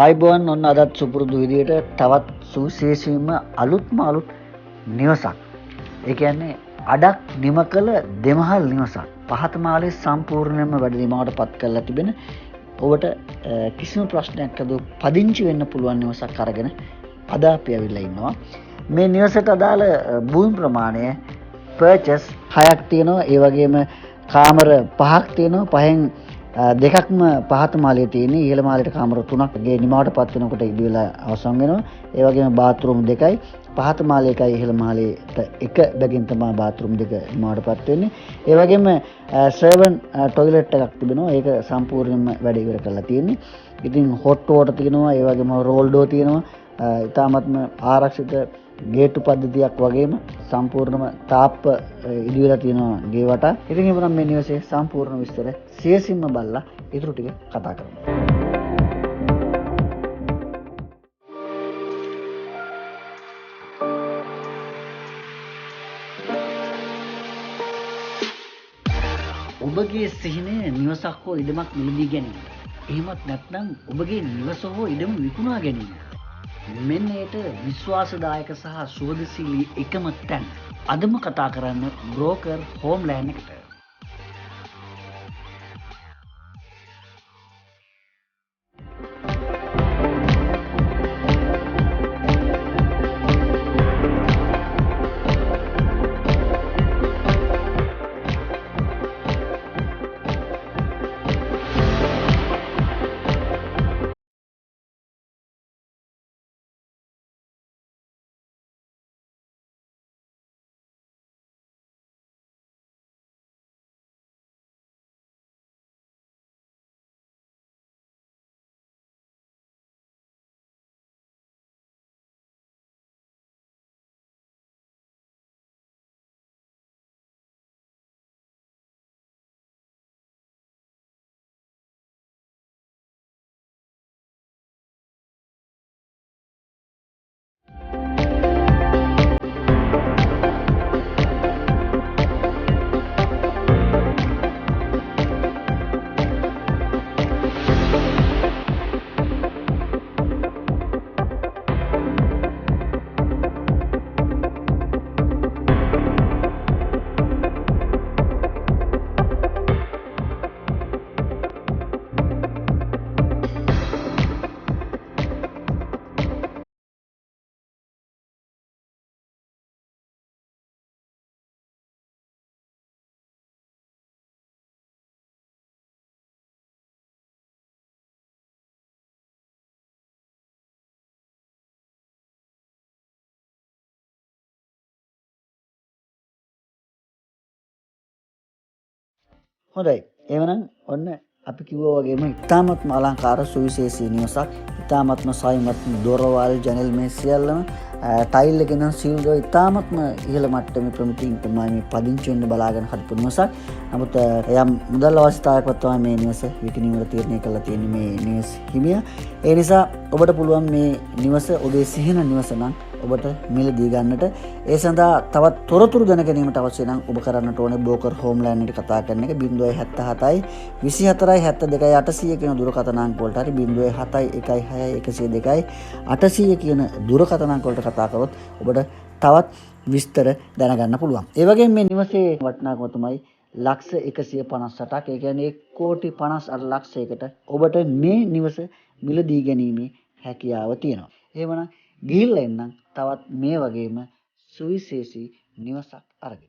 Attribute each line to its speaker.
Speaker 1: ආයිබෝන් ඔන්න අදත් සුපුරුදු විදියට තවත් සුවිශේෂීම අලුත්ම අලුත් නිවසක්. ඒ කියන්නේ අඩක් නිම කළ දෙමහල් නිවසක්. පහත මාලේ සම්පූර්ණයෙන්ම වැඩ නිමාවට පත් කරලා තිබෙන ඔබට කිසිම ප්‍රශ්නයක් නැතුව පදිංචි වෙන්න පුළුවන් නිවසක් අරගෙන අද අපි ඇවිල්ලා ඉන්නවා. මේ නිවසට අදාළ භූමි ප්‍රමාණය පර්චස් 6ක් තියෙනවා. ඒ වගේම කාමර 5ක් තියෙනවා. පහෙන් දෙකක්ම පහත මාලයේ තියෙන ඉහළ මාලයට කාමර 3ක් ගේ නිමාවට පත් වෙනකොට ඉදි වෙලා අවසන් වෙනවා. ඒ වගේම බාත්රූම් දෙකයි පහත මාලයේ එකයි ඉහළ මාලයට එක බැගින් තමයි බාත්රූම් දෙක නිමාවට පත් වෙන්නේ. ඒ වගේම සර්වන් টয়ලට් එකක් තිබෙනවා. ඒක සම්පූර්ණයෙන්ම වැඩ ඉවර කරලා තියෙන්නේ. ඉතින් හොට් වෝටර් තියෙනවා. ඒ වගේම රෝල් ඩෝ තියෙනවා. ඉතාමත්ම ආරක්ෂිත ගේට්ටු පද්ධතියක් වගේම සම්පූර්ණම තාප්ප ඉදි වෙලා තියෙනවා ගේ වටා. ඉතින් එහෙනම් මේ නිවසේ සම්පූර්ණ විස්තර සියසින්ම බලලා ඊටු ටික කතා කරමු. ඔබගේ සිහිනය නිවසක් හෝ ඉඩමක් මිලදී ගැනීම. එහෙමත් නැත්නම් ඔබගේ නිවස හෝ ඉඩම විකුණා ගැනීම. මෙන්න ඒට විශ්වාසදායක සහ සුවදශීලී එකම තැන. අදම කතා කරන්න බ්‍රෝකර් හෝම්ලෑන්ඩ් එකට. හොඳයි. එහෙනම් ඔන්න අපි කිව්වා වගේම ඉතාමත්ම අලංකාර සුවිශේෂී නිවසක්. ඉතාමත්ම සායමත්ම දොරවල් ජනෙල් මේ සියල්ලම ටයිල් එකේ නම් සීල් දෝ ඉතාමත්ම ඉහළ මට්ටමේ ප්‍රමිතියින් තමයි මේ පදිංචි වෙන්න බලාගෙන හදපු නිවසක්. නමුත් යම් මුදල් අවස්ථාවකවත් තමයි මේ නිවස විකිණීමට තීරණය කරලා තියෙන්නේ මේ නිවස හිමියා. ඒ නිසා ඔබට පුළුවන් මේ නිවස ඔබේ සිහින නිවස නම් ඔබට මිලදී ගන්නට. ඒ සඳහා තවත් තොරතුරු දැන ගැනීමට අවශ්‍ය නම් ඔබ කරන්නට ඕනේ බ්‍රෝකර් හෝම්ලෑන්ඩ් එකට කතා කරන එක 077යි 24යි 72යි 800 කියන දුරකථන අංක වලට හරි 071යි 6යි 102යි 800 කියන දුරකථන අංක වලට කතා කරොත් ඔබට තවත් විස්තර දැනගන්න පුළුවන්. ඒ වගේම මේ නිවසේ වටිනාකම තමයි ලක්ෂ 158ක්. ඒ කියන්නේ 1,58 ලක්ෂයකට ඔබට මේ නිවස මිලදී ගැනීමේ හැකියාව තියෙනවා. එහෙමනම් ගිහිල්ලා එන්නම් තවත් මේ වගේම සුවිශේෂී නිවසක් අරගෙන.